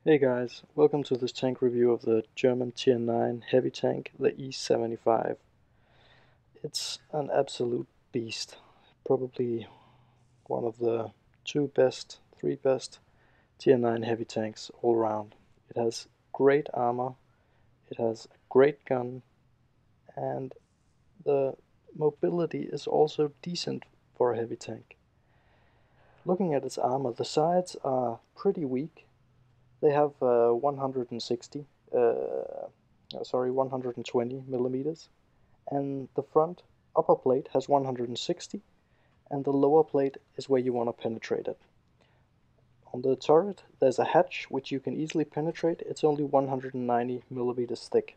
Hey guys, welcome to this tank review of the German Tier 9 heavy tank, the E75. It's an absolute beast, probably one of the three best Tier 9 heavy tanks all around. It has great armor, it has a great gun, and the mobility is also decent for a heavy tank. Looking at its armor, the sides are pretty weak. They have 120 millimeters, and the front upper plate has 160, and the lower plate is where you want to penetrate it. On the turret, there's a hatch which you can easily penetrate. It's only 190 millimeters thick.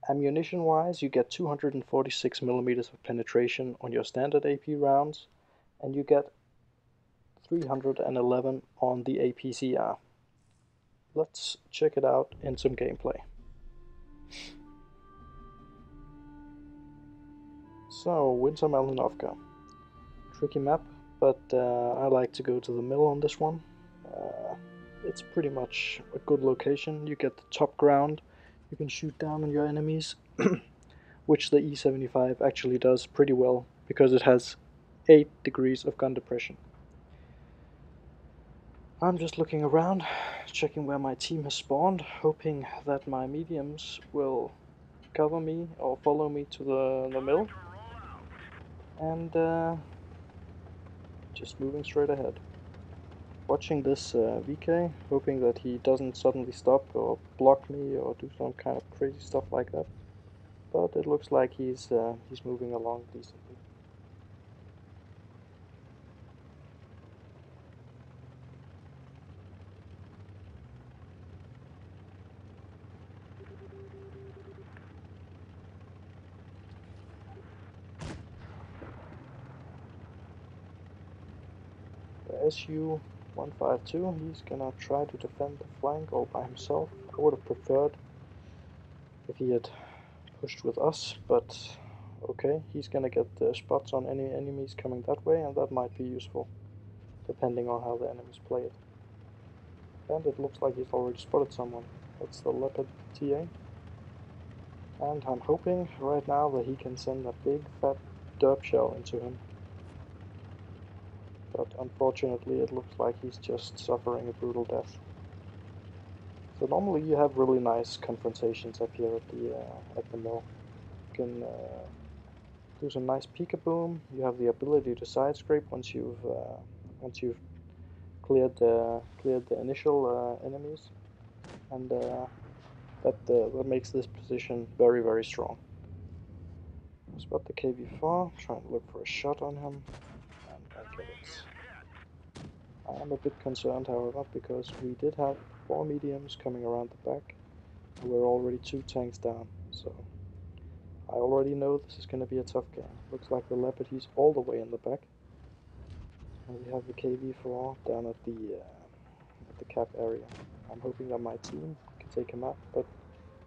Ammunition-wise, you get 246 millimeters of penetration on your standard AP rounds, and you get 311 on the APCR. Let's check it out in some gameplay. So, Winter Malinaovka. Tricky map, but I like to go to the mill on this one. It's pretty much a good location. You get the top ground, you can shoot down on your enemies, which the E75 actually does pretty well, because it has 8 degrees of gun depression. I'm just looking around, checking where my team has spawned, hoping that my mediums will cover me or follow me to the mill, and just moving straight ahead. Watching this VK, hoping that he doesn't suddenly stop or block me or do some kind of crazy stuff like that, but it looks like he's moving along decently. The SU-152, he's gonna try to defend the flank all by himself. I would have preferred if he had pushed with us, but okay, he's gonna get the spots on any enemies coming that way, and that might be useful, depending on how the enemies play it. And it looks like he's already spotted someone. That's the Leopard TA. And I'm hoping right now that he can send a big fat derp shell into him. But unfortunately it looks like he's just suffering a brutal death. So normally you have really nice confrontations up here at the mill. You can do some nice peekaboom. You have the ability to side scrape once you've cleared the initial enemies, and that makes this position very strong. Spot the KV4, trying to look for a shot on him, and I get it. I am a bit concerned, however, because we did have 4 mediums coming around the back, and we're already 2 tanks down, so I already know this is going to be a tough game. Looks like the Leopard, he's all the way in the back, and we have the KV4 down at the cap area. I'm hoping that my team can take him out, but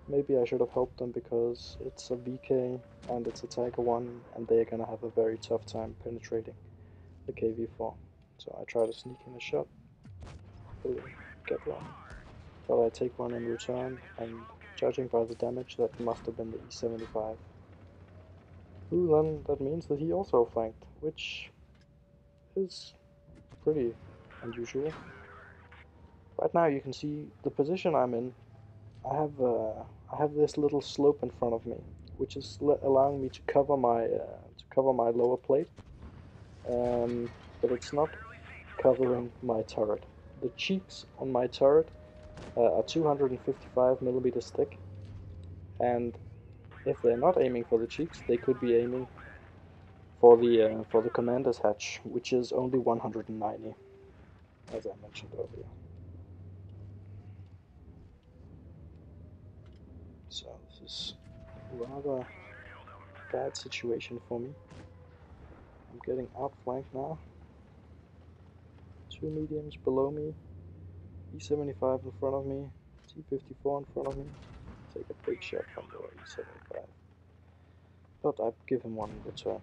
maybe I should have helped them because it's a VK and it's a Tiger 1 and they're gonna have a very tough time penetrating the KV4. So I try to sneak in a shot, get one, but I take one in return, and judging by the damage, that must have been the E75. Who then, that means that he also flanked, which is pretty unusual. Right now you can see the position I'm in. I have this little slope in front of me, which is allowing me to cover my lower plate, but it's not covering my turret. The cheeks on my turret are 255 millimeters thick, and if they're not aiming for the cheeks, they could be aiming for the commander's hatch, which is only 190, as I mentioned earlier. So this is a rather bad situation for me. I'm getting outflanked now. 2 mediums below me, E75 in front of me, T54 in front of me. Take a big shot from the E75. But I give him one in return.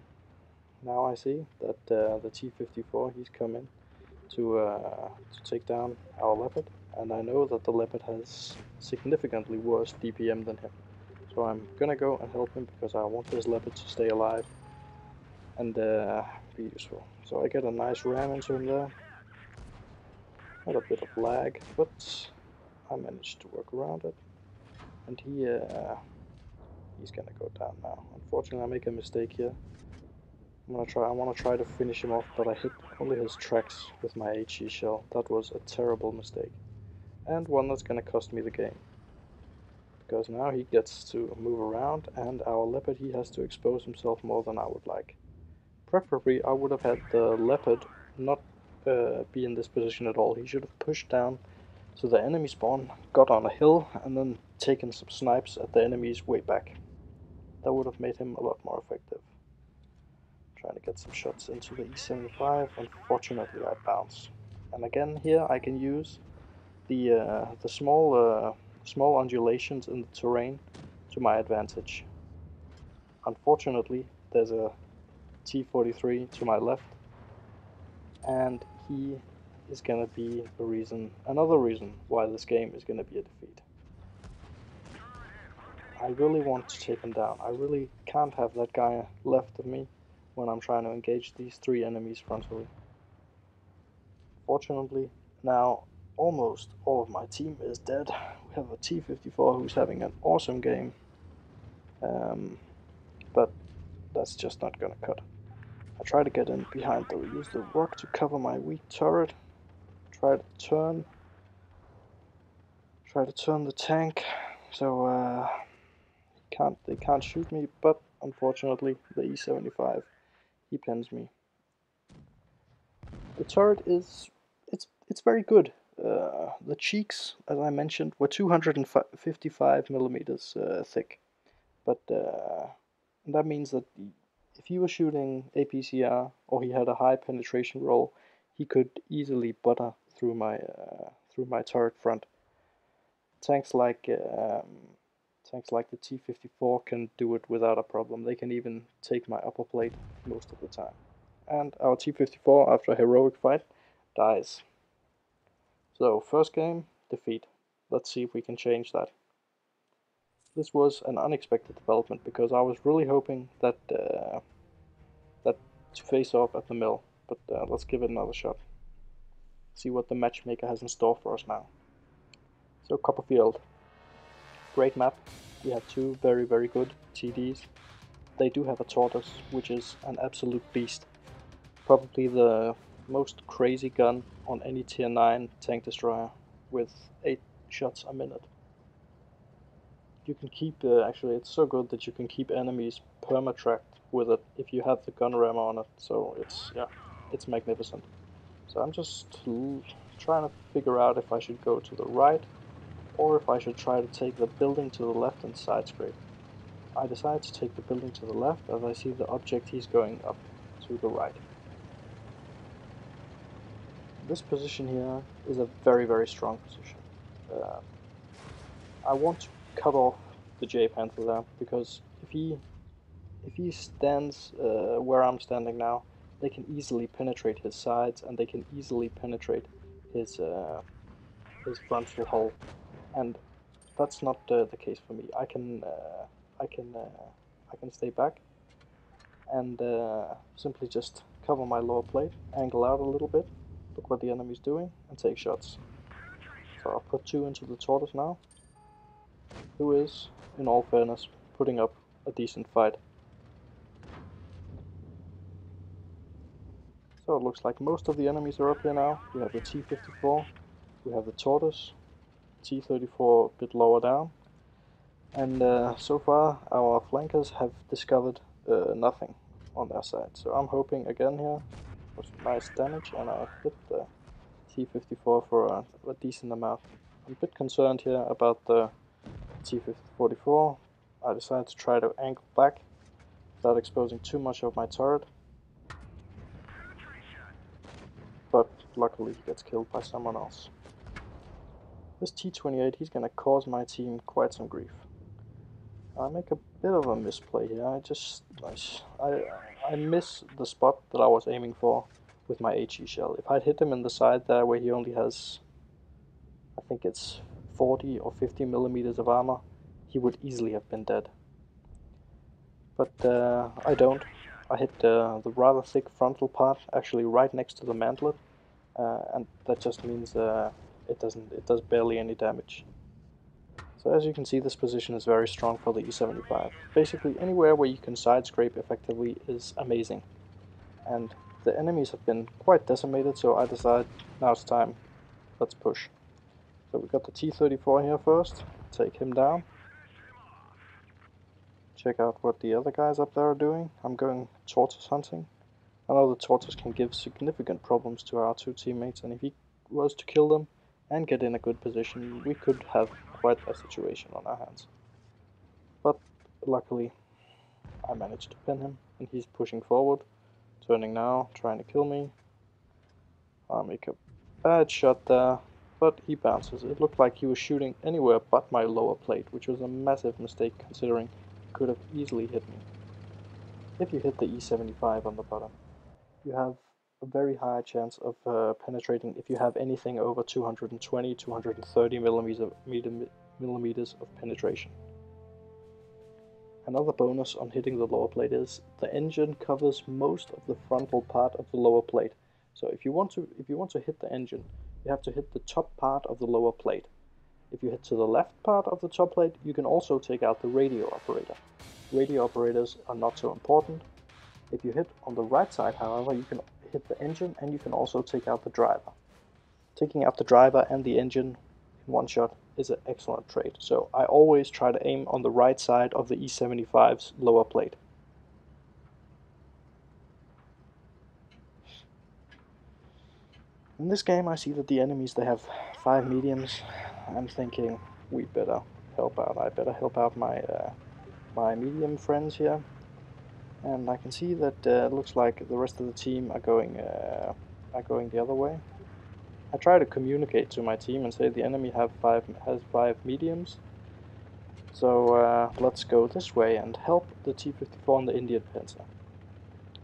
Now I see that the T54, he's come in. to take down our leopard, and I know that the leopard has significantly worse DPM than him. So I'm gonna go and help him because I want this leopard to stay alive and be useful. So I get a nice ram into him there. Had a bit of lag, but I managed to work around it. And he's gonna go down now. Unfortunately, I make a mistake here. I want to try to finish him off, but I hit only his tracks with my HE shell. That was a terrible mistake, and one that's gonna cost me the game. Because now he gets to move around, and our leopard, he has to expose himself more than I would like. Preferably, I would have had the leopard not be in this position at all. He should have pushed down to the enemy spawn, got on a hill, and then taken some snipes at the enemies way back. That would have made him a lot more effective. Trying to get some shots into the E75. Unfortunately, I bounce. And again, here I can use the small undulations in the terrain to my advantage. Unfortunately, there's a T43 to my left, and he is gonna be another reason why this game is gonna be a defeat. I really want to take him down. I really can't have that guy left of me when I'm trying to engage these three enemies frontally. Fortunately, now almost all of my team is dead. We have a T54 who's having an awesome game, but that's just not gonna cut. I try to get in behind use the rock to cover my weak turret, try to turn the tank, so they can't shoot me, but unfortunately the E75, he pins me. The turret it's very good. The cheeks, as I mentioned, were 255 millimeters thick, but that means that if he was shooting APCR or he had a high penetration roll, he could easily butter through my turret front. Tanks like the T54 can do it without a problem. They can even take my upper plate most of the time. And our T54, after a heroic fight, dies. So first game, defeat. Let's see if we can change that. This was an unexpected development because I was really hoping that to face off at the mill, but let's give it another shot. See what the matchmaker has in store for us now. So Copperfield, great map. We have two very good TDs. They do have a tortoise, which is an absolute beast. Probably the most crazy gun on any Tier 9 tank destroyer, with 8 shots a minute. You can keep, actually it's so good that you can keep enemies perma-tracked with it if you have the gun ram on it, so it's magnificent. So I'm just trying to figure out if I should go to the right, or if I should try to take the building to the left and side scrape. I decide to take the building to the left as I see the object he's going up to the right. This position here is a very strong position. I want to cut off the J-Panther there, because if he stands where I'm standing now, they can easily penetrate his sides and they can easily penetrate his frontal hull, and that's not the case for me. I can stay back and simply just cover my lower plate, angle out a little bit, look what the enemy's doing, and take shots. So I'll put 2 into the tortoise now, who is, in all fairness, putting up a decent fight. So it looks like most of the enemies are up here now. We have the T54, we have the tortoise, T34 a bit lower down, and so far our flankers have discovered nothing on their side. So I'm hoping again here for some nice damage, and I hit the T54 for a decent amount. I'm a bit concerned here about the T44. I decided to try to angle back without exposing too much of my turret, but luckily he gets killed by someone else. This T28, he's gonna cause my team quite some grief. I make a bit of a misplay here. I miss the spot that I was aiming for with my HE shell. If I'd hit him in the side there where he only has, I think it's 40 or 50 millimeters of armor, he would easily have been dead. But I don't. I hit the rather thick frontal part, actually right next to the mantlet, and that just means it does barely any damage. So as you can see, this position is very strong for the E75. Basically anywhere where you can side scrape effectively is amazing. And the enemies have been quite decimated, so I decide now it's time, let's push. So we got the T-34 here first, take him down. Check out what the other guys up there are doing. I'm going tortoise hunting. I know the tortoise can give significant problems to our two teammates, and if he was to kill them and get in a good position, we could have quite a situation on our hands. But luckily, I managed to pin him, and he's pushing forward, turning now, trying to kill me. I make a bad shot there, but he bounces. It looked like he was shooting anywhere but my lower plate, which was a massive mistake considering he could have easily hit me. If you hit the E75 on the bottom, you have a very high chance of penetrating if you have anything over 220, 230 millimeters of penetration. Another bonus on hitting the lower plate is the engine covers most of the frontal part of the lower plate. So if you want to hit the engine, you have to hit the top part of the lower plate. If you hit to the left part of the top plate, you can also take out the radio operator. Radio operators are not so important. If you hit on the right side, however, you can hit the engine and you can also take out the driver. Taking out the driver and the engine in one shot is an excellent trait, so I always try to aim on the right side of the E75's lower plate. In this game I see that the enemies, they have 5 mediums. I'm thinking we better help out. I better help out my my medium friends here. And I can see that it looks like the rest of the team are going the other way. I try to communicate to my team and say the enemy has 5 mediums, so let's go this way and help the T-54 and the Indian Panzer.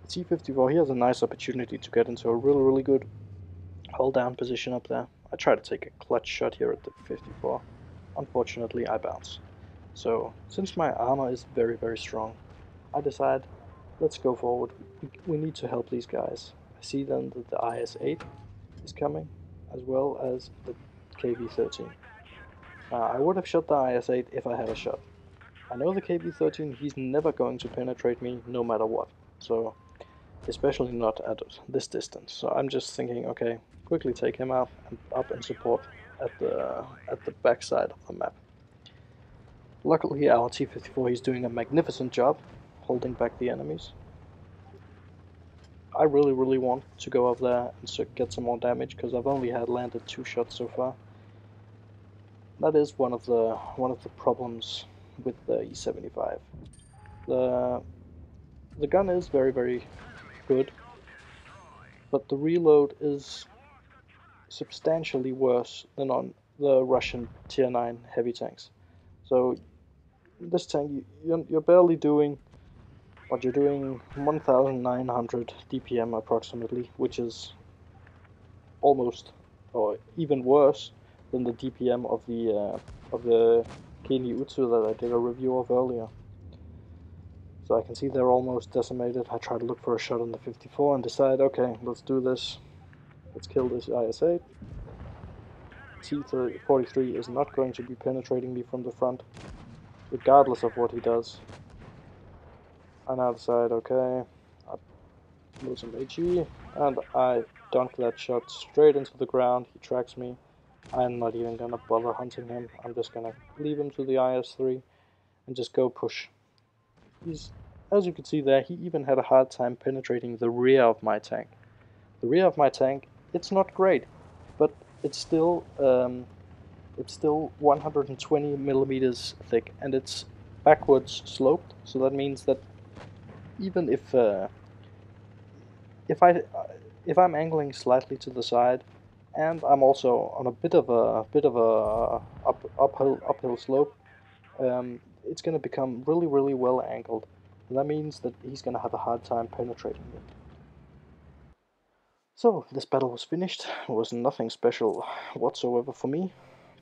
The T-54 here has a nice opportunity to get into a really good hold down position up there. I try to take a clutch shot here at the 54. Unfortunately, I bounce. So since my armor is very strong, I decide, let's go forward. We need to help these guys. I see then that the IS-8 is coming, as well as the KV-13. I would have shot the IS-8 if I had a shot. I know the KV-13, he's never going to penetrate me no matter what, so especially not at this distance. So I'm just thinking, okay, quickly take him out and up and support at the back side of the map. Luckily our T-54, he's doing a magnificent job holding back the enemies. I really want to go up there and get some more damage because I've only had landed 2 shots so far. That is one of the problems with the E75. The gun is very good, but the reload is substantially worse than on the Russian Tier IX heavy tanks. So this tank, you're barely doing, but you're doing 1900 DPM approximately, which is almost or even worse than the DPM of the Keni Utsu that I did a review of earlier. So I can see they're almost decimated. I try to look for a shot on the 54 and decide, okay, let's do this. Let's kill this IS-8. T-43 is not going to be penetrating me from the front, regardless of what he does. I now decide, okay, I move some HE, and I dunk that shot straight into the ground. He tracks me. I'm not even gonna bother hunting him. I'm just gonna leave him to the IS-3 and just go push. As you can see there, he even had a hard time penetrating the rear of my tank. The rear of my tank, it's not great, but it's still 120 millimeters thick, and it's backwards sloped. So that means that even if I'm angling slightly to the side, and I'm also on a bit of a uphill slope, it's going to become really well angled, and that means that he's going to have a hard time penetrating me. So this battle was finished. It was nothing special whatsoever for me,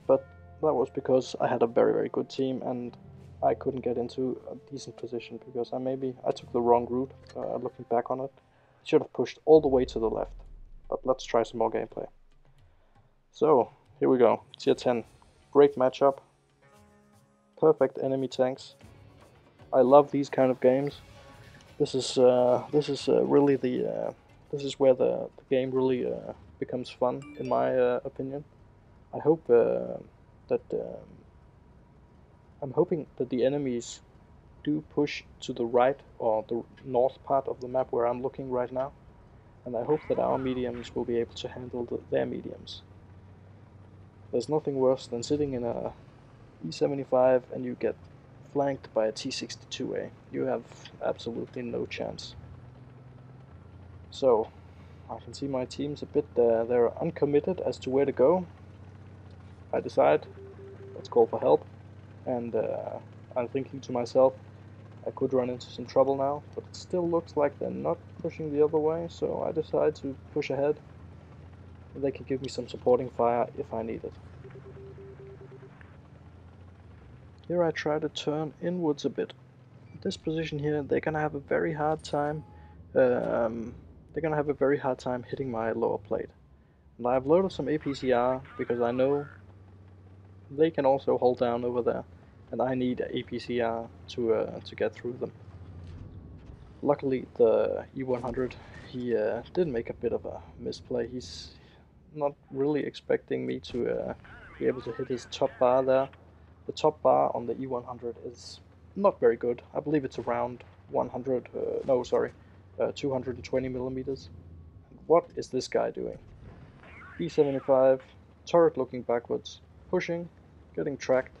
but that was because I had a very good team and I couldn't get into a decent position because I took the wrong route. Looking back on it, I should have pushed all the way to the left. But let's try some more gameplay. So here we go, Tier 10, great matchup, perfect enemy tanks. I love these kind of games. This is really this is where the game really becomes fun, in my opinion. I hope that I'm hoping that the enemies do push to the right or the north part of the map where I'm looking right now, and I hope that our mediums will be able to handle their mediums. There's nothing worse than sitting in a E75 and you get flanked by a T62A. You have absolutely no chance. So, I can see my team's a bit, they're uncommitted as to where to go. I decide, let's call for help, and I'm thinking to myself, I could run into some trouble now, but it still looks like they're not pushing the other way, so I decide to push ahead. They can give me some supporting fire if I need it. Here I try to turn inwards a bit. This position here, they're gonna have a very hard time. Hitting my lower plate. And I've loaded some APCR because I know they can also hold down over there, and I need APCR to get through them. Luckily, the E100 he did make a bit of a misplay. He's not really expecting me to be able to hit his top bar there. The top bar on the E100 is not very good. I believe it's around 220 millimeters. What is this guy doing? E75, turret looking backwards, pushing, getting tracked,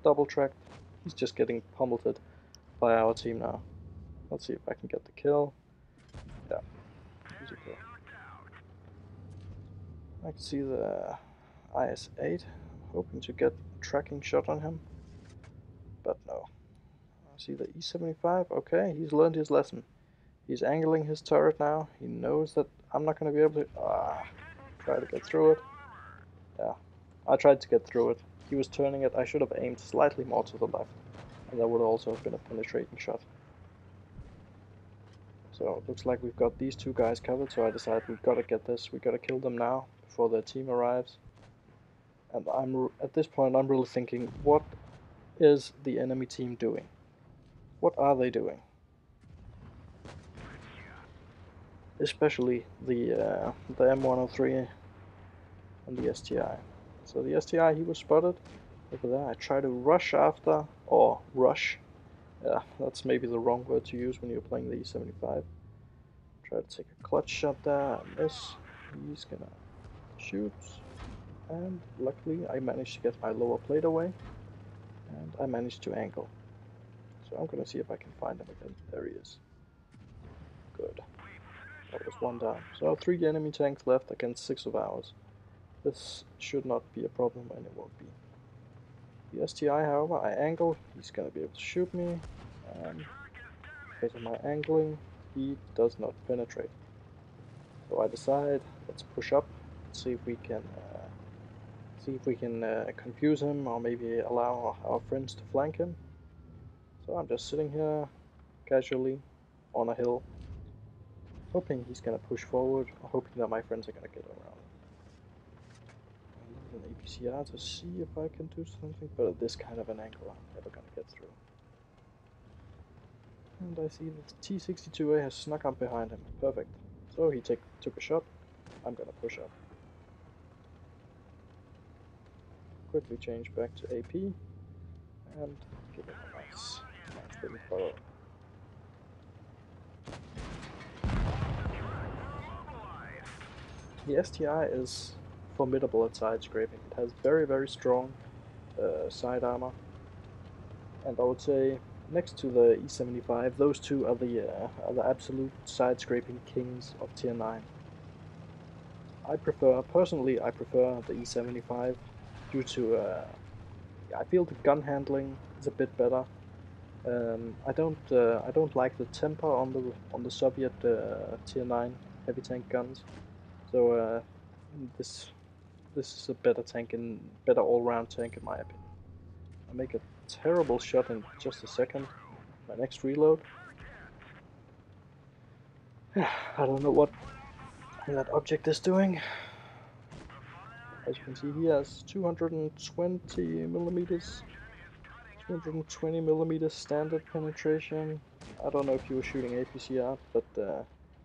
double tracked. He's just getting pummeled by our team now. Let's see if I can get the kill. Yeah, easy kill. I can see the IS-8, hoping to get a tracking shot on him, but no. I see the E75, okay, he's learned his lesson. He's angling his turret now, he knows that I'm not going to be able to... try to get through it. Yeah, I tried to get through it. He was turning it, I should have aimed slightly more to the left, and that would also have been a penetrating shot. So it looks like we've got these two guys covered, so I decided we've got to get this, we've got to kill them now, before their team arrives. And at this point I'm really thinking, what is the enemy team doing? What are they doing? Especially the M103 and the STI. So the STI, he was spotted over there. I try to rush after, or rush. Yeah, that's maybe the wrong word to use when you're playing the E75. Try to take a clutch shot there, and miss. He's gonna shoot, and luckily I managed to get my lower plate away, and I managed to angle. So I'm gonna see if I can find him again. There he is. Good. That was one down. So 3 enemy tanks left against 6 of ours. This should not be a problem, and it won't be. The STI, however, I angle. He's gonna be able to shoot me, and because of my angling, he does not penetrate. So I decide, let's push up, see if we can confuse him, or maybe allow our friends to flank him. So I'm just sitting here casually on a hill, hoping he's gonna push forward, or hoping that my friends are gonna get around. I need an APCR to see if I can do something, but at this kind of an angle I'm never gonna get through. And I see that the T62A has snuck up behind him. Perfect. So he took a shot. I'm gonna push up. Quickly change back to AP and give him a nice little follow. The STI is formidable at side scraping. It has very strong side armor, and I would say next to the E75, those two are the absolute side scraping kings of Tier 9. Personally, I prefer the E75 due to I feel the gun handling is a bit better. I don't like the temper on the Soviet Tier 9 heavy tank guns. So this is a better tank and better all-round tank in my opinion. I make a terrible shot in just a second. My next reload. I don't know what that object is doing. As you can see, he has 220 millimeters, 220 millimeters standard penetration. I don't know if he was shooting APCR, but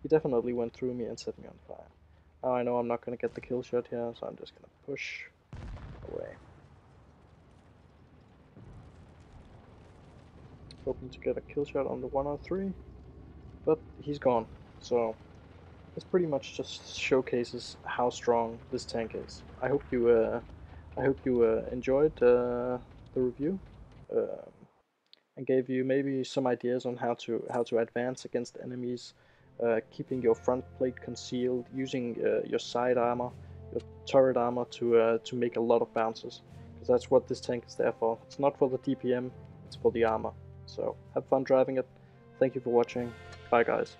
he definitely went through me and set me on fire. Now I know I'm not going to get the kill shot here, so I'm just going to push away. Hoping to get a kill shot on the 103, but he's gone. So this pretty much just showcases how strong this tank is. I hope you enjoyed the review and gave you maybe some ideas on how to advance against enemies, keeping your front plate concealed, using your side armor, your turret armor to make a lot of bounces, because that's what this tank is there for. It's not for the DPM, it's for the armor. So have fun driving it. Thank you for watching. Bye guys.